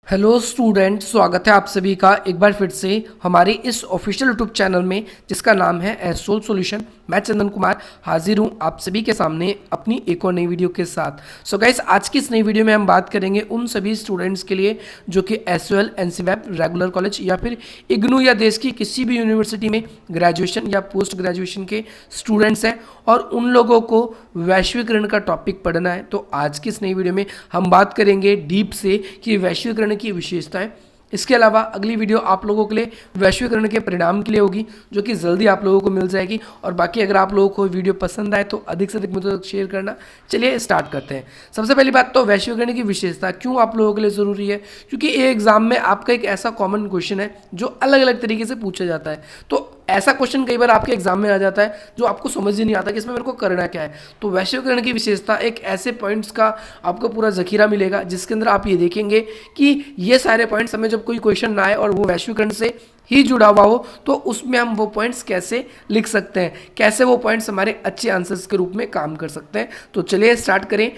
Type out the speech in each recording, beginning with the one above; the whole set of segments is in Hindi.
हेलो स्टूडेंट, स्वागत है आप सभी का एक बार फिर से हमारे इस ऑफिशियल यूट्यूब चैनल में जिसका नाम है एसोल सॉल्यूशन। मैं चंदन कुमार हाजिर हूँ आप सभी के सामने अपनी एक और नई वीडियो के साथ। सो गाइस, आज की इस नई वीडियो में हम बात करेंगे उन सभी स्टूडेंट्स के लिए जो कि एसओएल, एनसीवैप, रेगुलर कॉलेज या फिर इग्नू या देश की किसी भी यूनिवर्सिटी में ग्रेजुएशन या पोस्ट ग्रेजुएशन के स्टूडेंट्स हैं और उन लोगों को वैश्वीकरण का टॉपिक पढ़ना है। तो आज की इस नई वीडियो में हम बात करेंगे डीप से कि वैश्वीकरण की विशेषताएं। इसके अलावा अगली वीडियो आप लोगों के लिए वैश्वीकरण के परिणाम के लिए होगी जो कि जल्दी आप लोगों को मिल जाएगी। और बाकी अगर आप लोगों को वीडियो पसंद आए तो अधिक से अधिक मुझे तक शेयर करना। चलिए स्टार्ट करते हैं। सबसे पहली बात तो वैश्वीकरण की विशेषता क्यों आप लोगों के लिए ज़रूरी है, क्योंकि ये एग्जाम में आपका एक ऐसा कॉमन क्वेश्चन है जो अलग अलग तरीके से पूछा जाता है। तो ऐसा क्वेश्चन कई बार आपके एग्जाम में आ जाता है जो आपको समझ ही नहीं आता कि इसमें मेरे को करना क्या है। तो वैश्वीकरण की विशेषता एक ऐसे पॉइंट्स का आपको पूरा जखीरा मिलेगा जिसके अंदर आप ये देखेंगे कि ये सारे पॉइंट्स हमें जब कोई क्वेश्चन ना आए और वो वैश्वीकरण से ही जुड़ा हुआ हो तो उसमें हम वो पॉइंट्स कैसे लिख सकते हैं, कैसे वो पॉइंट्स हमारे अच्छे आंसर्स के रूप में काम कर सकते हैं। तो चलिए स्टार्ट करें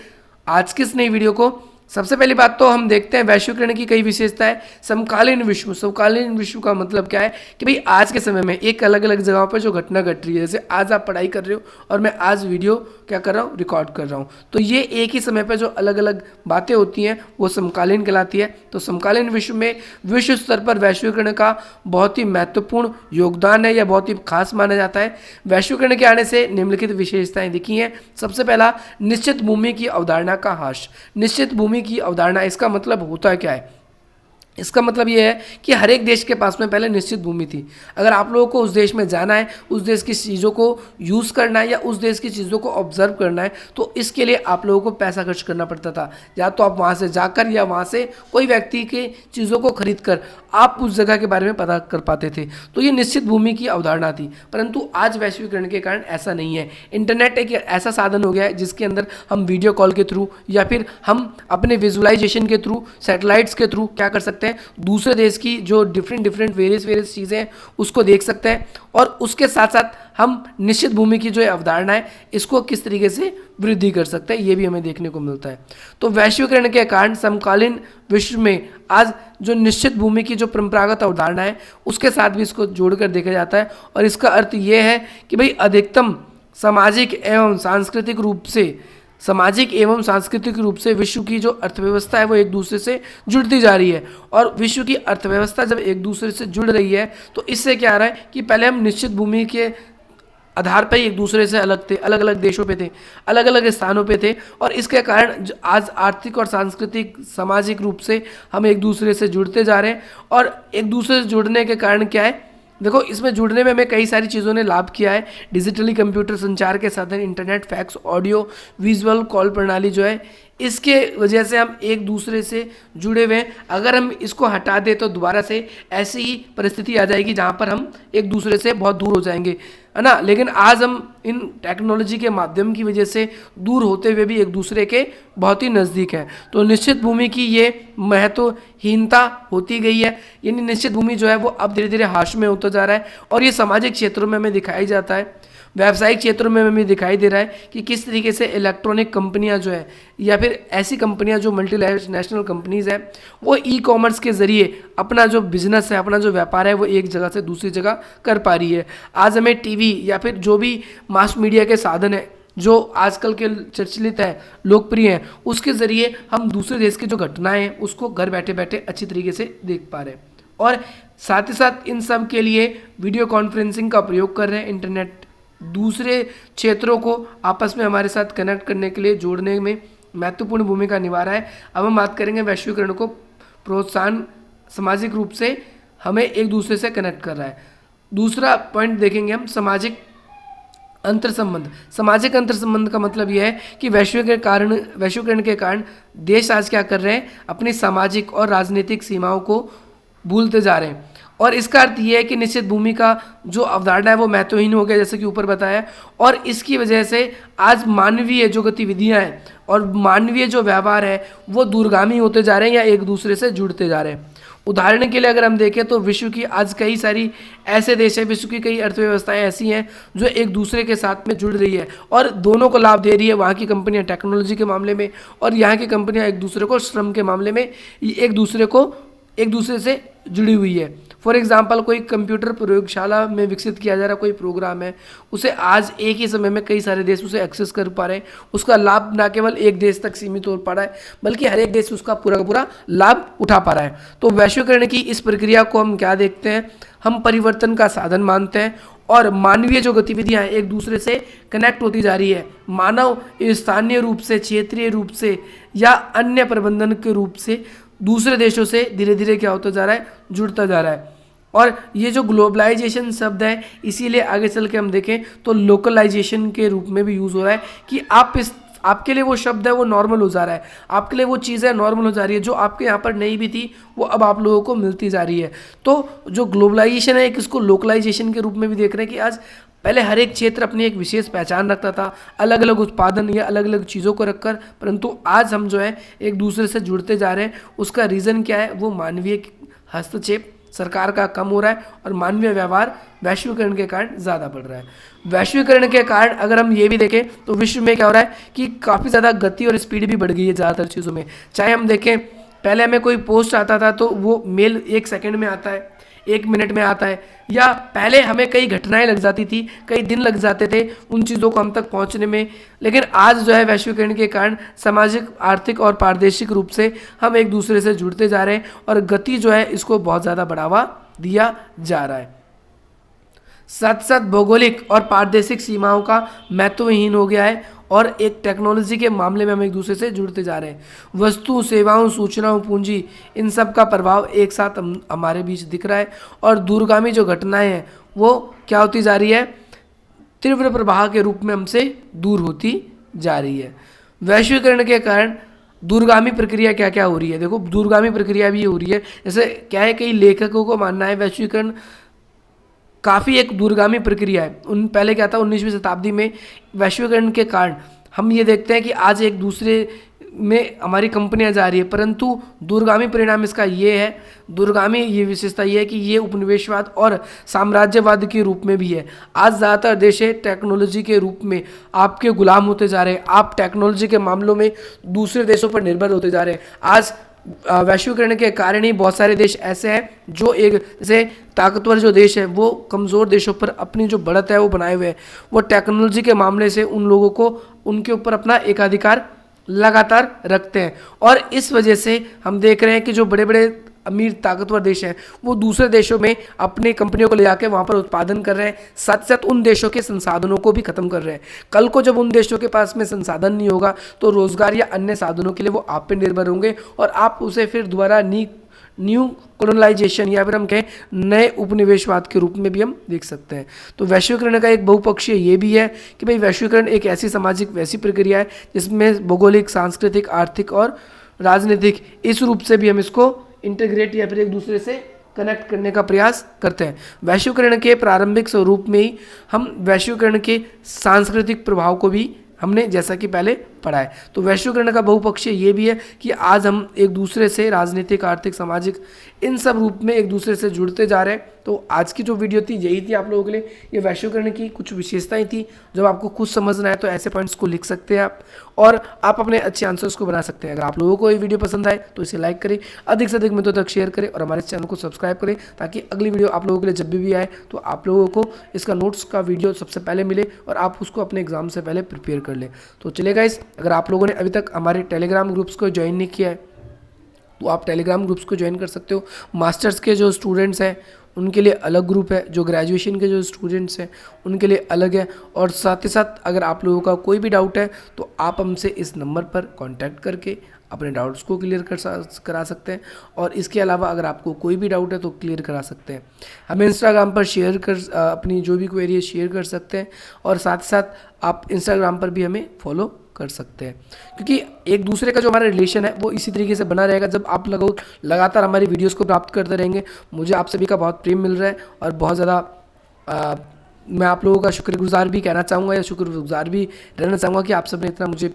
आज की इस नई वीडियो को। सबसे पहली बात तो हम देखते हैं वैश्वीकरण की कई विशेषताएं। समकालीन विश्व, समकालीन विश्व का मतलब क्या है कि भाई आज के समय में एक अलग अलग जगहों पर जो घटना घट रही है, जैसे आज आप पढ़ाई कर रहे हो और मैं आज वीडियो क्या कर रहा हूँ, रिकॉर्ड कर रहा हूँ, तो ये एक ही समय पर जो अलग अलग बातें होती हैं वो समकालीन कहलाती है। तो समकालीन विश्व में विश्व स्तर पर वैश्वीकरण का बहुत ही महत्वपूर्ण योगदान है या बहुत ही खास माना जाता है। वैश्वीकरण के आने से निम्नलिखित विशेषताएं दिखी हैं। सबसे पहला, निश्चित भूमि की अवधारणा का ह्रास। निश्चित भूमि की अवधारणा, इसका मतलब होता क्या है? इसका मतलब यह है कि हर एक देश के पास में पहले निश्चित भूमि थी। अगर आप लोगों को उस देश में जाना है, उस देश की चीज़ों को यूज़ करना है या उस देश की चीज़ों को ऑब्जर्व करना है तो इसके लिए आप लोगों को पैसा खर्च करना पड़ता था। या तो आप वहाँ से जाकर या वहाँ से कोई व्यक्ति के चीज़ों को खरीद कर आप उस जगह के बारे में पता कर पाते थे। तो ये निश्चित भूमि की अवधारणा थी। परंतु आज वैश्वीकरण के कारण ऐसा नहीं है। इंटरनेट एक ऐसा साधन हो गया है जिसके अंदर हम वीडियो कॉल के थ्रू या फिर हम अपने विजुअलाइजेशन के थ्रू, सैटेलाइट्स के थ्रू क्या कर सकते हैं, दूसरे देश की जो डिफरेंट वेरियस चीज़ें हैं उसको देख सकते हैं। और उसके साथ साथ हम निश्चित भूमि की जो अवधारणा है इसको किस तरीके से वृद्धि कर सकते हैं ये भी हमें देखने को मिलता है। तो वैश्वीकरण के कारण समकालीन विश्व में आज जो निश्चित भूमि की जो परंपरागत अवधारणा है उसके साथ भी इसको जोड़कर देखा जाता है। और इसका अर्थ ये है कि भाई अधिकतम सामाजिक एवं सांस्कृतिक रूप से विश्व की जो अर्थव्यवस्था है वो एक दूसरे से जुड़ती जा रही है। और विश्व की अर्थव्यवस्था जब एक दूसरे से जुड़ रही है तो इससे क्या आ रहा है कि पहले हम निश्चित भूमि के आधार पर एक दूसरे से अलग थे, अलग अलग देशों पे थे, अलग अलग स्थानों पे थे। और इसके कारण आज आर्थिक और सांस्कृतिक सामाजिक रूप से हम एक दूसरे से जुड़ते जा रहे हैं। और एक दूसरे से जुड़ने के कारण क्या है, देखो इसमें जुड़ने में हमें कई सारी चीज़ों ने लाभ किया है। डिजिटली कंप्यूटर संचार के साधन, internet, fax, audio, visual call प्रणाली जो है इसके वजह से हम एक दूसरे से जुड़े हुए हैं। अगर हम इसको हटा दें तो दोबारा से ऐसी ही परिस्थिति आ जाएगी जहाँ पर हम एक दूसरे से बहुत दूर हो जाएंगे, है ना। लेकिन आज हम इन टेक्नोलॉजी के माध्यम की वजह से दूर होते हुए भी एक दूसरे के बहुत ही नज़दीक हैं। तो निश्चित भूमि की ये महत्वहीनता होती गई है, यानी निश्चित भूमि जो है वो अब धीरे धीरे ह्रास में होता जा रहा है। और ये सामाजिक क्षेत्रों में हमें दिखाई जाता है, व्यावसायिक क्षेत्रों में हमें दिखाई दे रहा है कि किस तरीके से इलेक्ट्रॉनिक कंपनियां जो है या फिर ऐसी कंपनियां जो मल्टीनेशनल कंपनीज हैं वो ई कॉमर्स के ज़रिए अपना जो बिजनेस है, अपना जो व्यापार है वो एक जगह से दूसरी जगह कर पा रही है। आज हमें टीवी या फिर जो भी मास मीडिया के साधन है जो आजकल के प्रचलित है, लोकप्रिय है, उसके ज़रिए हम दूसरे देश की जो घटनाएँ हैं उसको घर बैठे बैठे अच्छी तरीके से देख पा रहे हैं। और साथ ही साथ इन सब के लिए वीडियो कॉन्फ्रेंसिंग का प्रयोग कर रहे हैं। इंटरनेट दूसरे क्षेत्रों को आपस में हमारे साथ कनेक्ट करने के लिए, जोड़ने में महत्वपूर्ण भूमिका निभा रहा है। अब हम बात करेंगे वैश्वीकरण को प्रोत्साहन सामाजिक रूप से हमें एक दूसरे से कनेक्ट कर रहा है। दूसरा पॉइंट देखेंगे हम, सामाजिक अंतर संबंध। सामाजिक अंतर संबंध का मतलब यह है कि वैश्वीकरण के कारण देश आज क्या कर रहे हैं, अपनी सामाजिक और राजनीतिक सीमाओं को भूलते जा रहे हैं। और इसका अर्थ ये है कि निश्चित भूमि का जो अवधारणा है वो महत्वहीन हो गया, जैसे कि ऊपर बताया। और इसकी वजह से आज मानवीय जो गतिविधियां हैं और मानवीय जो व्यवहार है वो दूरगामी होते जा रहे हैं या एक दूसरे से जुड़ते जा रहे हैं। उदाहरण के लिए अगर हम देखें तो विश्व की आज कई सारी ऐसे देश हैं, विश्व की कई अर्थव्यवस्थाएं ऐसी हैं जो एक दूसरे के साथ में जुड़ रही है और दोनों को लाभ दे रही है। वहाँ की कंपनियां टेक्नोलॉजी के मामले में और यहाँ की कंपनियां एक दूसरे को श्रम के मामले में एक दूसरे से जुड़ी हुई है। फॉर एग्जाम्पल, कोई कंप्यूटर प्रयोगशाला में विकसित किया जा रहा कोई प्रोग्राम है, उसे आज एक ही समय में कई सारे देश उसे एक्सेस कर पा रहे हैं। उसका लाभ ना केवल एक देश तक सीमित हो पा रहा है बल्कि हर एक देश उसका पूरा का पूरा लाभ उठा पा रहा है। तो वैश्वीकरण की इस प्रक्रिया को हम क्या देखते हैं, हम परिवर्तन का साधन मानते हैं और मानवीय जो गतिविधियां हैं एक दूसरे से कनेक्ट होती जा रही है। मानव स्थानीय रूप से, क्षेत्रीय रूप से या अन्य प्रबंधन के रूप से दूसरे देशों से धीरे धीरे क्या होता जा रहा है, जुड़ता जा रहा है। और ये जो ग्लोबलाइजेशन शब्द है इसीलिए आगे चल के हम देखें तो लोकलाइजेशन के रूप में भी यूज़ हो रहा है कि आपके लिए वो शब्द है वो नॉर्मल हो जा रहा है, आपके लिए वो चीज़ नॉर्मल हो जा रही है जो आपके यहाँ पर नहीं भी थी वो अब आप लोगों को मिलती जा रही है। तो जो ग्लोबलाइजेशन है इसको लोकलाइजेशन के रूप में भी देख रहे हैं कि आज पहले हर एक क्षेत्र अपनी एक विशेष पहचान रखता था, अलग अलग उत्पादन या अलग अलग चीज़ों को रखकर, परंतु आज हम जो है एक दूसरे से जुड़ते जा रहे हैं। उसका रीज़न क्या है, वो मानवीय हस्तक्षेप सरकार का कम हो रहा है और मानवीय व्यवहार वैश्वीकरण के कारण ज़्यादा बढ़ रहा है। वैश्वीकरण के कारण अगर हम ये भी देखें तो विश्व में क्या हो रहा है कि काफ़ी ज़्यादा गति और स्पीड भी बढ़ गई है ज़्यादातर चीज़ों में। चाहे हम देखें पहले हमें कोई पोस्ट आता था तो वो मेल 1 सेकंड में आता है, 1 मिनट में आता है, या पहले हमें कई घटनाएं लग जाती थी, कई दिन लग जाते थे उन चीज़ों को हम तक पहुंचने में। लेकिन आज जो है वैश्वीकरण के कारण सामाजिक, आर्थिक और प्रादेशिक रूप से हम एक दूसरे से जुड़ते जा रहे हैं और गति जो है इसको बहुत ज़्यादा बढ़ावा दिया जा रहा है। साथ साथ भौगोलिक और प्रादेशिक सीमाओं का महत्वहीन हो गया है और एक टेक्नोलॉजी के मामले में हम एक दूसरे से जुड़ते जा रहे हैं। वस्तु, सेवाओं, सूचनाओं, पूंजी, इन सब का प्रभाव एक साथ हमारे बीच दिख रहा है और दूरगामी जो घटनाएं हैं वो क्या होती जा रही है, तीव्र प्रवाह के रूप में हमसे दूर होती जा रही है। वैश्वीकरण के कारण दूरगामी प्रक्रिया क्या क्या हो रही है, देखो दूरगामी प्रक्रिया भी हो रही है। जैसे क्या है, कई लेखकों को मानना है वैश्वीकरण काफ़ी एक दूरगामी प्रक्रिया है। पहले क्या था, 19वीं शताब्दी में वैश्वीकरण के कारण हम ये देखते हैं कि आज एक दूसरे में हमारी कंपनियां जा रही है, परंतु दूरगामी परिणाम इसका ये है, दूरगामी ये विशेषता ये है कि ये उपनिवेशवाद और साम्राज्यवाद के रूप में भी है। आज ज़्यादातर देश टेक्नोलॉजी के रूप में आपके गुलाम होते जा रहे हैं, आप टेक्नोलॉजी के मामलों में दूसरे देशों पर निर्भर होते जा रहे हैं। आज वैश्वीकरण के कारण ही बहुत सारे देश ऐसे हैं जो एक जैसे ताकतवर जो देश है वो कमज़ोर देशों पर अपनी जो बढ़त है वो बनाए हुए हैं। वो टेक्नोलॉजी के मामले से उन लोगों को उनके ऊपर अपना एकाधिकार लगातार रखते हैं और इस वजह से हम देख रहे हैं कि जो बड़े बड़े अमीर ताकतवर देश हैं वो दूसरे देशों में अपनी कंपनियों को ले जाकर वहाँ पर उत्पादन कर रहे हैं, साथ साथ उन देशों के संसाधनों को भी खत्म कर रहे हैं। कल को जब उन देशों के पास में संसाधन नहीं होगा तो रोजगार या अन्य साधनों के लिए वो आप पे निर्भर होंगे और आप उसे फिर दोबारा न्यू कॉलोनाइजेशन या फिर हम कहें नए उपनिवेशवाद के रूप में भी हम देख सकते हैं। तो वैश्वीकरण का एक बहुपक्षीय ये भी है कि भाई वैश्वीकरण एक ऐसी सामाजिक वैसी प्रक्रिया है जिसमें भौगोलिक, सांस्कृतिक, आर्थिक और राजनीतिक इस रूप से भी हम इसको इंटीग्रेट या फिर एक दूसरे से कनेक्ट करने का प्रयास करते हैं। वैश्वीकरण के प्रारंभिक स्वरूप में ही हम वैश्वीकरण के सांस्कृतिक प्रभाव को भी हमने जैसा कि पहले पढ़ा है। तो वैश्वीकरण का बहुपक्षीय ये भी है कि आज हम एक दूसरे से राजनीतिक, आर्थिक, सामाजिक इन सब रूप में एक दूसरे से जुड़ते जा रहे हैं। तो आज की जो वीडियो थी यही थी आप लोगों के लिए, ये वैश्वीकरण की कुछ विशेषताएं थी। जब आपको कुछ समझना है तो ऐसे पॉइंट्स को लिख सकते हैं आप और आप अपने अच्छे आंसर्स को बना सकते हैं। अगर आप लोगों को ये वीडियो पसंद आए तो इसे लाइक करें, अधिक से अधिक मित्रों तक शेयर करें और हमारे चैनल को सब्सक्राइब करें ताकि अगली वीडियो आप लोगों के लिए जब भी आए तो आप लोगों को इसका नोट्स का वीडियो सबसे पहले मिले और आप उसको अपने एग्जाम से पहले प्रिपेयर कर लें। तो चलिए गाइस, अगर आप लोगों ने अभी तक हमारे टेलीग्राम ग्रुप्स को ज्वाइन नहीं किया है तो आप टेलीग्राम ग्रुप्स को ज्वाइन कर सकते हो। मास्टर्स के जो स्टूडेंट्स हैं उनके लिए अलग ग्रुप है, जो ग्रेजुएशन के जो स्टूडेंट्स हैं उनके लिए अलग है, और साथ ही साथ अगर आप लोगों का कोई भी डाउट है तो आप हमसे इस नंबर पर कांटेक्ट करके अपने डाउट्स को क्लियर करा सकते हैं। और इसके अलावा अगर आपको कोई भी डाउट है तो क्लियर करा सकते हैं। हमें इंस्टाग्राम पर शेयर कर अपनी जो भी क्वेरी है शेयर कर सकते हैं और साथ ही साथ आप इंस्टाग्राम पर भी हमें फॉलो कर सकते हैं, क्योंकि एक दूसरे का जो हमारा रिलेशन है वो इसी तरीके से बना रहेगा जब आप लोग लगातार हमारी वीडियोस को प्राप्त करते रहेंगे। मुझे आप सभी का बहुत प्रेम मिल रहा है और बहुत ज़्यादा मैं आप लोगों का शुक्रगुजार भी कहना चाहूँगा या शुक्रगुजार भी रहना चाहूँगा कि आप सबने इतना मुझे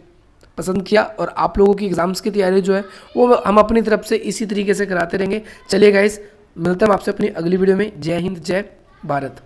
पसंद किया। और आप लोगों की एग्ज़ाम्स की तैयारी जो है वो हम अपनी तरफ से इसी तरीके से कराते रहेंगे। चलिए गाइस, मिलते हैं आपसे अपनी अगली वीडियो में। जय हिंद, जय भारत।